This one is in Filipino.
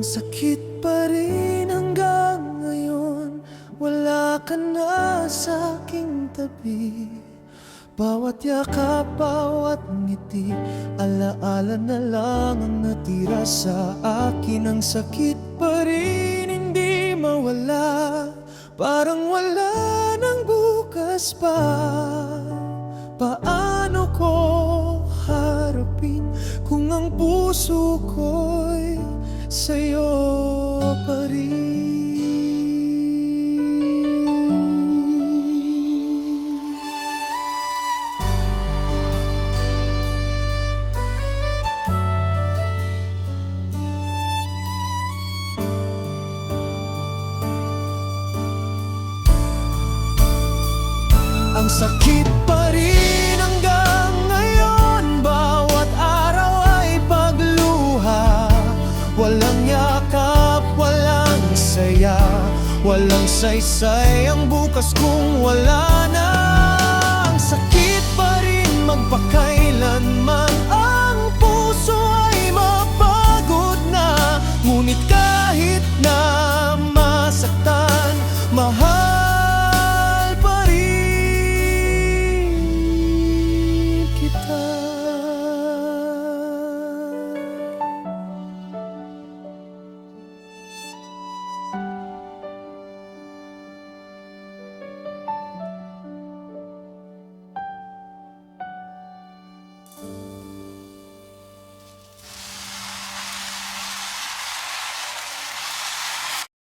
sakit pa rin hanggang ngayon. Wala ka na sa aking tabi. Bawat yakap, bawat ngiti, alaala na lang ang natira sa akin. Ang sakit pa rin hindi mawala, parang wala nang bukas pa. Paano ko harapin kung ang puso ko'y sa'yo pa rin? Ang sakit pa rin hanggang ngayon, bawat araw ay pagluha. Walang yakap, walang saya, walang saysay ang bukas kung wala na. Ang sakit pa rin magpakailanman.